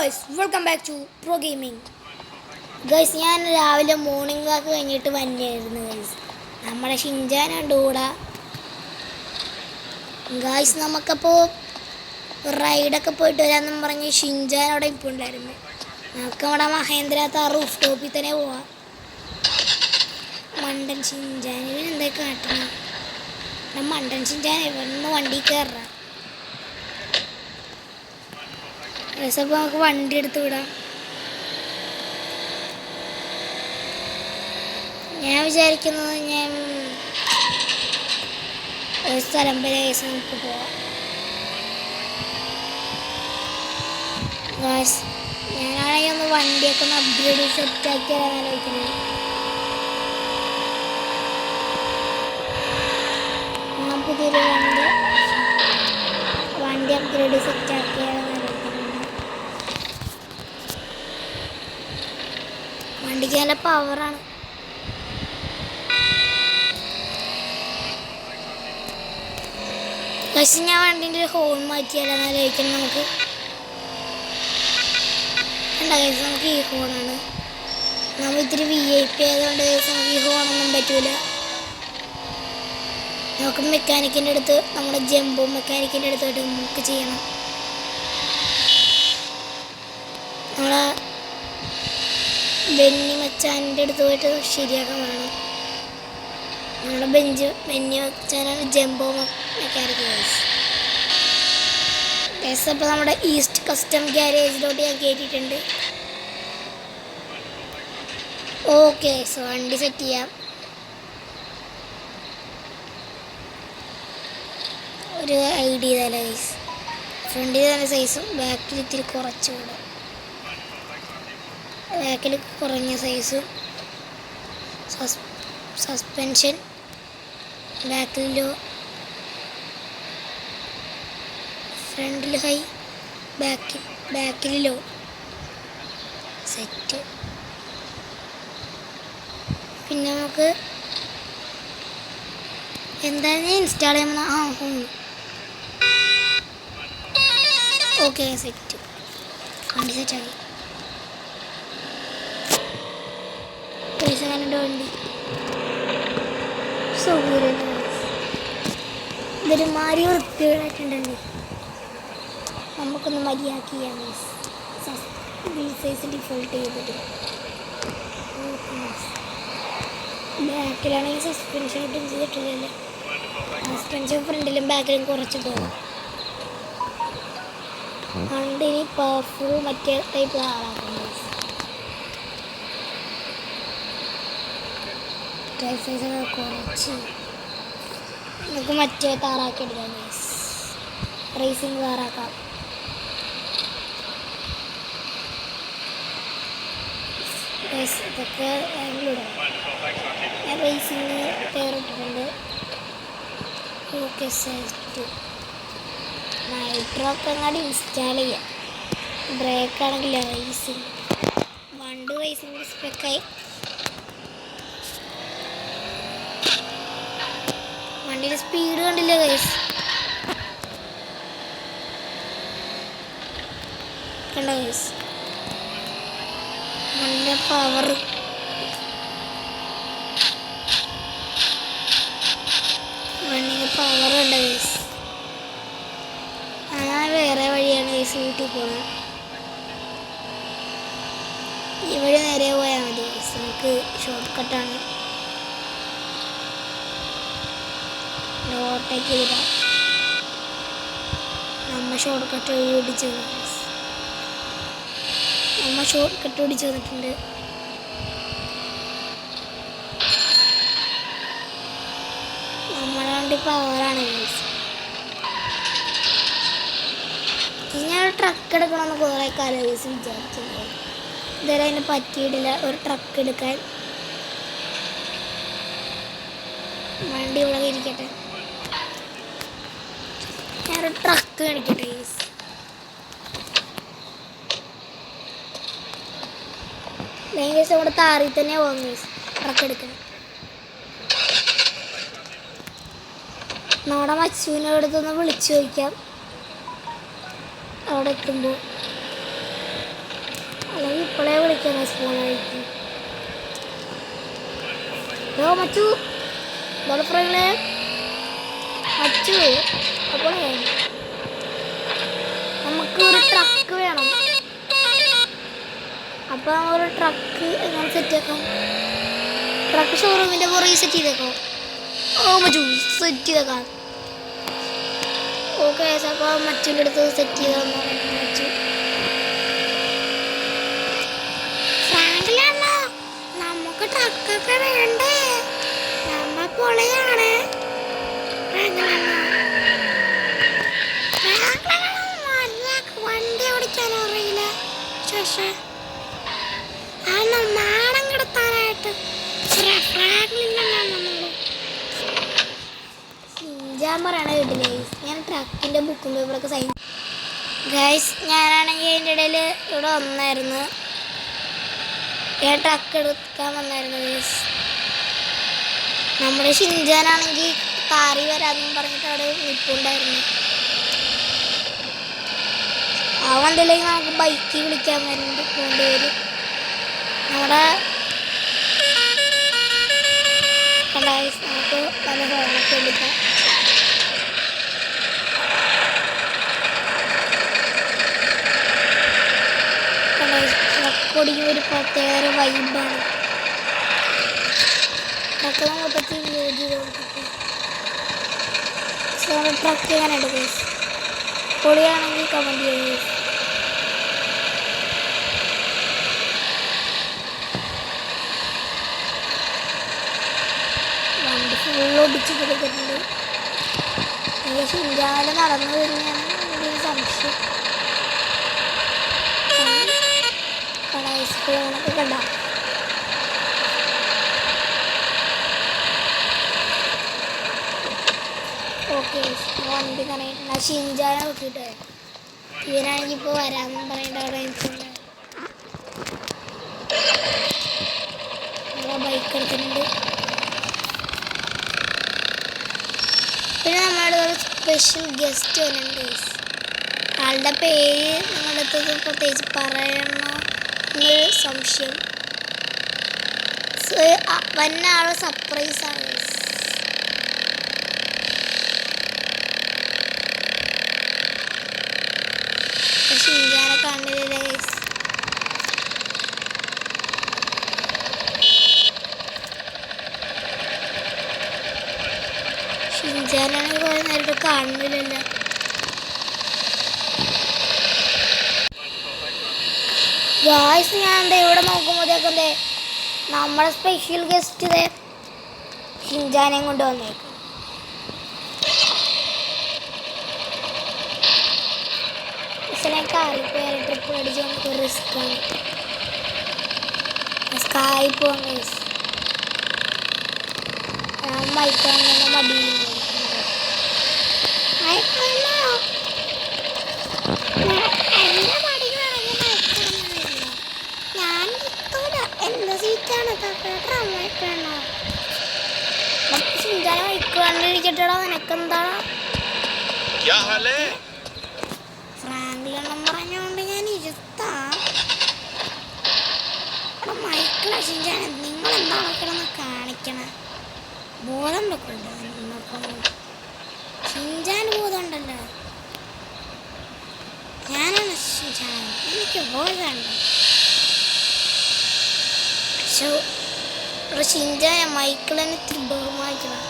Guys welcome back to pro gaming. Guys ഞാൻ രാവിലെ morning walk കഴിഞ്ഞിട്ട് വന്നെയായിരുന്നു ഗൈസ്. നമ്മുടെ ഷിൻജാനുണ്ട് കൂടെ. ഗൈസ് നമുക്കപ്പോൾ റൈഡൊക്കെ പോയിട്ട് വരാമെന്നും പറഞ്ഞ് ഷിൻജാൻ അവിടെ ഇപ്പോൾ ഉണ്ടായിരുന്നു. നമുക്ക് നമ്മുടെ മഹേന്ദ്ര താർ റൂഫ് ടോപ്പിൽ തന്നെ പോവാം. മണ്ടൻ ഷിൻജാൻ ഇവനെന്താ കാട്ടണം? മണ്ടൻ ഷിൻജാൻ ഇവന്ന് വണ്ടി കയറാം. അപ്പോൾ നമുക്ക് വണ്ടി എടുത്ത് വിടാം. ഞാൻ വിചാരിക്കുന്നത് ഞാൻ ഒരു സ്ഥലം വരെ നമുക്ക് പോവാം. ഞാനാണെങ്കിൽ ഒന്ന് വണ്ടിയൊക്കെ ഒന്ന് അപ്ഗ്രേഡ് സെറ്റാക്കി തരാൻ ആലോചിക്കുന്നത്. ഞാൻ പുതിയൊരു വണ്ടി അപ്ഗ്രേഡ് സെറ്റാക്കി തരാൻ ആലോചിക്കുന്നുണ്ട്. വണ്ടിക്ക് നല്ല പവറാണ്. പക്ഷെ ഞാൻ വണ്ടീൻ്റെ ഒരു ഹോൺ മാറ്റിയാലെന്ന് ആലോചിക്കണം. നമുക്ക് നമുക്ക് ഈ ഹോണാണ്. നമ്മൾ ഇത്തിരി VIP ആയതുകൊണ്ട് നമുക്ക് ഈ ഹോണൊന്നും പറ്റൂല. നമുക്ക് മെക്കാനിക്കിൻ്റെ അടുത്ത് നമ്മുടെ ജംബോ മെക്കാനിക്കിൻ്റെ അടുത്തോട്ട് നമുക്ക് ചെയ്യണം. നമ്മളെ ബെന്നി മച്ചാൻ്റെ അടുത്ത് പോയിട്ട് ശരിയാക്കാൻ വേണം. നമ്മുടെ ബെന്നി മച്ചാനാണ് ജംബോ മെക്കാനിക് ഗൈസ്. അപ്പോൾ നമ്മുടെ ഈസ്റ്റ് കസ്റ്റം ഗ്യാരേജിലോട്ട് ഞാൻ കയറ്റിയിട്ടുണ്ട്. ഓക്കെ സോ വണ്ടി സെറ്റ് ചെയ്യാം. ഒരു ഐഡിയ ചെയ്താലോ ഗൈസ്. ഫ്രണ്ടിൽ തന്നെ സൈസും ബാക്കിൽ ഇത്തിരി കുറച്ചുകൂടെ. ബാക്കിൽ കുറഞ്ഞ സൈസും സസ്പെൻഷൻ ബാക്കിൽ ലോ, ഫ്രണ്ടിൽ ഹൈ, ബാക്കിൽ ലോ. സെറ്റ്. പിന്നെ നമുക്ക് എന്തായാലും ഇൻസ്റ്റാൾ ചെയ്യുമ്പോൾ ഓക്കെ സെറ്റ്. വണ്ടി സെറ്റാക്കി. പൈസ കണ്ടോ വണ്ടി സൗകര്യം. ഇതൊരു മാറി വൃത്തികളായിട്ടുണ്ടല്ലോ. നമുക്കൊന്ന് മര്യാദ ചെയ്യാം. സൈസ് ഡിഫോൾട്ട് ചെയ്തിട്ട് ബാക്കിലാണെങ്കിൽ സസ്പെൻഷൻ ഒട്ടും ചെയ്തിട്ടില്ലല്ലോ. സസ്പെൻഷൻ ഫ്രണ്ടിലും ബാക്കിലും കുറച്ച് പോകും. വണ്ടിന് പവർഫുൾ മറ്റേ ടൈപ്പ് ആളാക്കുന്നത്. ടൈപ്പ് സൈസൊക്കെ കുറച്ച് നമുക്ക് മറ്റേ താറാക്കി എടുക്കാം. റേസിങ് താറാക്കാം. ഇതൊക്കെ ബാംഗ്ലൂരാണ്. ഞാൻ റേസിങ് കയറിയിട്ടുണ്ട്. Okay set. നൈട്രോക്കെ അങ്ങോട്ട് ഇൻസ്റ്റാൾ ചെയ്യാം. ബ്രേക്കാണെങ്കിൽ റേസിങ് വണ്ടി റേസിങ് സ്പെക്കായി. വണ്ടിയുടെ സ്പീഡ് കണ്ടില്ല ഗൈസ്. കണ്ടോ ഗൈസ് വണ്ടിയുടെ പവർ. വണ്ടിയുടെ പവർ ഉണ്ട് ഗൈസ്. ഞാൻ വേറെ വഴിയാണ് ഗൈസ് വീട്ടിൽ പോകുന്നത്. ഈ വഴി നേരെ പോയാൽ മതി ഗൈസ്. നമുക്ക് ഷോർട്ട് കട്ടാണ്. ഓട്ടേക്ക് ചെയ്താൽ നമ്മൾ ഷോർട്ട് കട്ട് ഓടിച്ചു. നമ്മൾ ഷോർട്ട് കട്ട് ഓടിച്ചു വന്നിട്ടുണ്ട്. നമ്മളെ വണ്ടി പവറാണ് ഗൈസ്. ഞാൻ ട്രക്ക് എടുക്കണമെന്ന് കുറേ കാലം ഗൈസ് വിചാരിച്ചത്. ഇതുവരെ അതിന് പറ്റിയിട്ടില്ല ഒരു ട്രക്ക് എടുക്കാൻ. വണ്ടി ഇവിടെ ഇരിക്കട്ടെ. ഞാനൊരു ട്രക്ക് കാണിക്കട്ടെ ഗൈസ്. ഗൈസ് നമ്മുടെ താറിൽ തന്നെ പോകും ഗൈസ് ട്രക്ക് എടുക്കണം. നമ്മുടെ മച്ചുവിനെ അടുത്തൊന്ന് വിളിച്ചു ചോദിക്കാം അവിടെ എത്തുമ്പോൾ. ഓക്കെ സ്പൂൺ കഴിക്കും. മച്ചു ഫ്രണ്ട് മച്ചു. അപ്പോളേ നമുക്ക് ഒരു ട്രക്ക് വേണം. അപ്പോൾ ഒരു ട്രക്ക് എങ്ങനെ സെറ്റ് ആക്കാം? ട്രക്ക് ഷോറൂമിൻ്റെ പുറകെ സെറ്റ് ചെയ്തേക്കാം. മച്ചു സെറ്റ് ചെയ്തേക്കാം. ഓക്കെ അപ്പോൾ മച്ചുവിൻ്റെ അടുത്ത് സെറ്റ് ചെയ്താൽ മച്ചു. ഫ്രാങ്കിലാണോ നമുക്ക് ട്രക്കൊക്കെ വേണ്ടേ? നമ്മ പൊളയാണ്. വണ്ടി ഓടിക്കാനോ അറിയില്ല. ശേഷം നാടൻ കിടത്താനായിട്ട് ഞാൻ പറയണ വീട്ടിലെ ഞാൻ ട്രക്കിൻ്റെ ബുക്കും പേപ്പറൊക്കെ സൈൻ ഗൈസ്. ഞാനാണെങ്കിൽ അതിൻ്റെ ഇടയിൽ ഇവിടെ വന്നായിരുന്നു. ഞാൻ ട്രക്ക് എടുക്കാൻ വന്നായിരുന്നു ഗൈസ്. നമ്മുടെ ഷിൻജാനാണെങ്കിൽ കാറി വരാമെന്നും പറഞ്ഞിട്ട് അവിടെ നിൽപ്പുണ്ടായിരുന്നു. ആ വണ്ടിയിലേക്ക് നമുക്ക് ബൈക്ക് വിളിക്കാൻ വേണ്ടി വരും. നമ്മുടെ നമുക്ക് പല ഹോണൊക്കെ വിളിക്കാം. ട്രക്കൊടിക്ക് ഒരു പ്രത്യേക വൈബാണ്. ട്രക്ക് മൊത്തത്തിൽ യൂസ് ചെയ്ത് കൊടുത്തിട്ട് ട്രക്ക് ചെയ്യാനുണ്ട് കേസ്. പൊളിയാണെങ്കിൽ കമൻറ്റ് ചെയ്യുക. വണ്ടി ഫുള്ളൊടിച്ച് കൊടുത്തിട്ടുണ്ട്. ഏകദേശം ഇന്ത്യയിൽ നടന്നു തന്നെയാണ് എൻ്റെ ഒരു സംശയം. സ്പൂണൊക്കെ കണ്ട ഓക്കെ വണ്ടി കറങ്ങിയിട്ടുണ്ട്. ഷിൻജാനെ നോക്കിയിട്ട് ഇവനാണെങ്കിൽ ഇപ്പോൾ വരാമെന്നും പറയേണ്ട അവിടെ ബൈക്ക് എടുത്തിട്ടുണ്ട്. പിന്നെ നമ്മുടെ ഒരു സ്പെഷ്യൽ ഗസ്റ്റ് വരുന്നുണ്ട്. ആളുടെ പേര് നിങ്ങളുടെ അടുത്ത് പ്രത്യേകിച്ച് പറയണോ എന്നൊരു സംശയം. വന്ന ആളെ സർപ്രൈസാണ്. ഷിൻജാനെ കണ്ടില്ലേ? ഷിൻജാനാണെങ്കിൽ കുറേ നേരിട്ട് കാണുന്നില്ലല്ലോ. ഗായ്സ് ഞാൻ എന്താ ഇവിടെ നോക്കുമ്പോഴത്തേക്കെന്തേ നമ്മുടെ സ്പെഷ്യൽ ഗസ്റ്റ് ഇതേ ഷിൻജാനെയും കൊണ്ട് വന്നേക്കും. കാറിൽ പോയാൽ ട്രിപ്പ് അടിച്ച് നമുക്ക് റിസ്ക്കാണ്. സ്കായി പോകാൻ ഗൈസ്. മൈക്കാണെന്ന് മടിയിൽ ഞാൻ എന്ത് സീറ്റാണ് ഷിൻജാനെ മൈക്ക് കണ്ടിരിക്കട്ടോ. നിനക്കെന്താ ഫ്രാങ്ക്ലിനെന്നും പറഞ്ഞുകൊണ്ട് ഞാൻ ഇരുത്താ. മൈക്കിള ഷിൻജാനെ നിങ്ങളെന്താണ് കിടന്ന് കാണിക്കണേ? ബോധം വെക്കുന്നുണ്ട് ഷിൻജാന് ബോധമുണ്ടല്ലോ. ഞാനാണ് ഷിൻജാൻ, എനിക്ക് ബോധമുണ്ട്. പക്ഷെ ഒരു ഷിൻജാനെ മൈക്കിളിനെ ഇത്തിരി ബഹുമാനിക്കണം.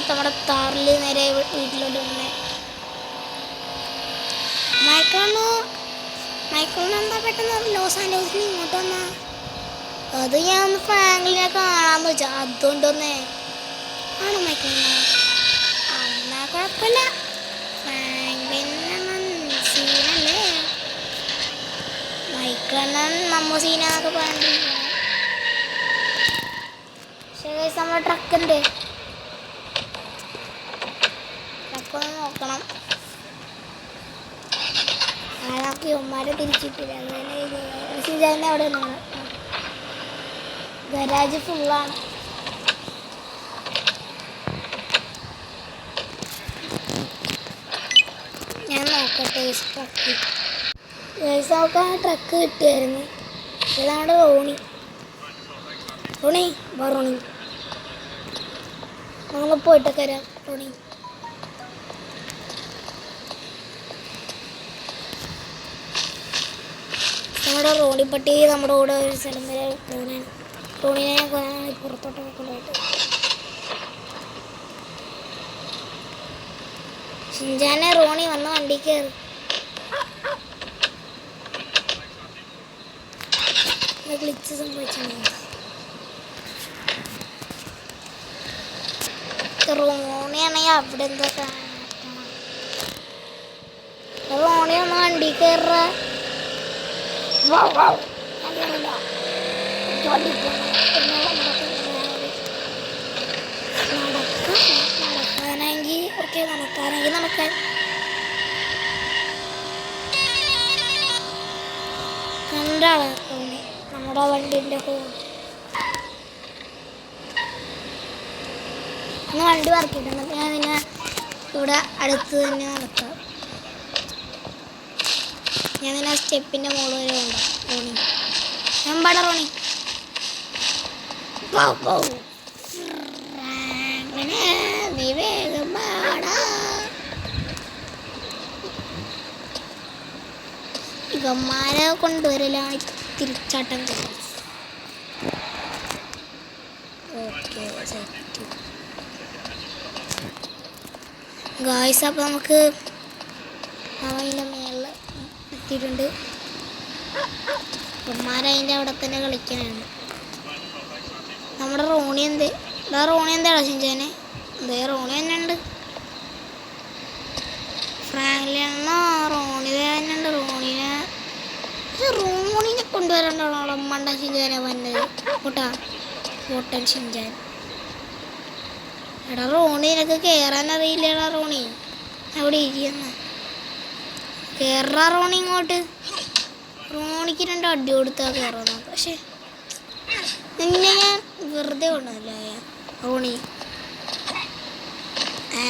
നമ്മുടെ താറിൽ നേരെ വീട്ടിലോട്ട് വന്നേ. മൈക്കിളിന് എന്താ പെട്ടെന്ന് ലോസ് ആൻഡോസിന് ഇങ്ങോട്ട് വന്നാ? അത് ഞാൻ ഒന്ന് ഫ്രാങ്ക്ലിനെ കാണാമെന്ന് വെച്ചാൽ അതുകൊണ്ടൊന്നേ ആണ് മൈക്കിളിനെ. എന്നാ കുഴപ്പമില്ല. ഫ്രാങ്ക്ലിനെ സീനല്ലേ? മൈക്കിളിനെ നമ്മ സീനാന്നൊക്കെ പറഞ്ഞിരിക്കണം. പക്ഷേ നമ്മുടെ ട്രക്കുണ്ട്. ട്രക്കൊന്ന് നോക്കണം. ആളാക്കി ഉമ്മാരെ തിരിച്ചിട്ടില്ല. ഷിൻജാനെ അവിടെ നിന്നാണ്. ഗരാജ് ഫുള്ളാണ്. ഞാൻ നോക്കട്ടെ ട്രക്ക് ഗൈസ് നമുക്ക് ആ ട്രക്ക് കിട്ടിയായിരുന്നു. ഇതാണ് റോണി. റോണി വാ റോണി, നമ്മൾ പോയിട്ടൊക്കെ വരാം. റോണി നമ്മുടെ റോണിപ്പട്ടി നമ്മുടെ കൂടെ ഒരു സ്ഥലം വരെ റോണിനെ പുറത്തോട്ടൊക്കെ കൊണ്ടുപോയിട്ട് ഷിൻജാനെ റോണി വന്ന വണ്ടി കയറി. ഗ്ലിച്ച് സംഭവിച്ചിട്ടുണ്ട്. റോണിയാണെങ്കിൽ അവിടെ എന്തോ റോണി വന്ന വണ്ടി കയറ. നടക്കാനെങ്കിൽ ഓക്കെ, നടക്കാനെങ്കിൽ നടക്കാൻ. കണ്ടാളെ നമ്മുടെ വണ്ടിൻ്റെ ഒന്ന് വണ്ടി വർക്കിട്ട് എന്നിട്ട് ഞാൻ നിന്നെ ഇവിടെ അടുത്ത് തന്നെ നടക്കാം. ഞാൻ നിന്നെ സ്റ്റെപ്പിൻ്റെ മുകളിൽ വരെ ഉണ്ടാവും. റോണി ഞാൻ പാടാ റോണി. നീ വേഗം പാടാ. ഇവന്മാരെ കൊണ്ടുവരലാണ് തിരിച്ചാട്ടം. ഓക്കെ ഗായ്സ്, അപ്പോൾ നമുക്ക് അവൻ്റെ മേളിൽ എത്തിയിട്ടുണ്ട്. ഇവന്മാരതിൻ്റെ അവിടെ തന്നെ കളിക്കാനാണ്. നമ്മുടെ റോണി റോണി എന്താടാ ഷിൻജാനെ? എന്തേ റോണി തന്നെ ഉണ്ട്. ഫ്രാങ്ക്ലിനോ റോണി തന്നെ ഉണ്ട്. റോണിനെ കൊണ്ടുവരണ്ടോളം മണ്ട ഷിൻജാനെ വന്നത് കൂട്ടാ. കൂട്ടൻ ഷിൻജാൻ. എടാ റോണി, നിനക്ക് കയറാൻ അറിയില്ലടാ റോണി. അവിടെ ഇരിക്കുന്ന കയറാ റോണി ഇങ്ങോട്ട്. റോണിക്ക് 2 അടി കൊടുത്താൽ കയറാൻ നോക്കാം. പക്ഷെ നിന്നെ ഞാൻ വെറുതെ കൊണ്ടല്ല റോണി.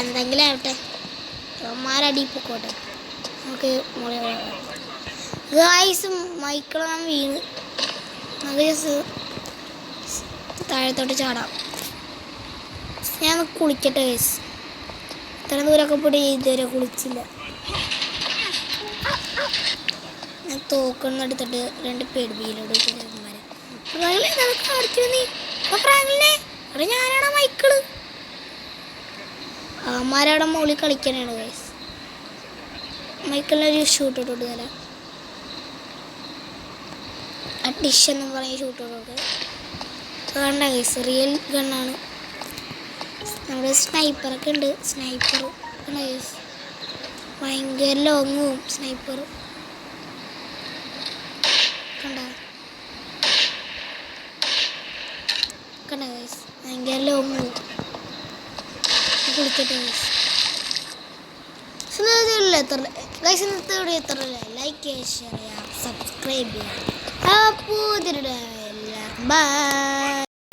എന്തെങ്കിലും ആവട്ടെ, അമ്മമാരടി പൊക്കോട്ടെ. നമുക്ക് ഗായ്സും മൈക്കിളാൻ വീണ് നമുക്ക് ജസ്റ്റ് താഴത്തോട്ട് ചാടാം. ഞാൻ കുളിക്കട്ടെ ഗൈസ്. ഇത്ര ദൂരമൊക്കെ പോയി ഇതുവരെ കുളിച്ചില്ല. ഞാൻ തോക്കെടുത്തിട്ട് 2 പേടിപ്പിയിലോട്ട് ഞാനാണ് മൈക്കിള്. അമ്മമാരവിടെ മുകളിൽ കളിക്കാനാണ് ഗൈസ്. മൈക്കിളിനൊരു ഷൂട്ട് ഇട്ടോട്ട് തരാം. ആ ഡിഷ് എന്നും പറഞ്ഞ ഷൂട്ട് ഇട്ടോട്ട് വേണ്ട ഗൈസ്. റിയൽ ഗണ്ണാണ്. നമ്മുടെ സ്നൈപ്പറൊക്കെ ഉണ്ട്. സ്നൈപ്പർ ഗൈസ് ഭയങ്കര ലോങ് പോവും. സ്നൈപ്പർ കണ്ട ഗൈസ്, ഭയങ്കര ലോങ് പോവും. കുളിക്കട്ടെ ഗൈസ്. എത്ര ലൈക്ക് ചെയ്യുക, ഷെയർ ചെയ്യുക, സബ്സ്ക്രൈബ് ചെയ്യുക. അപ്പോൾ ബൈ.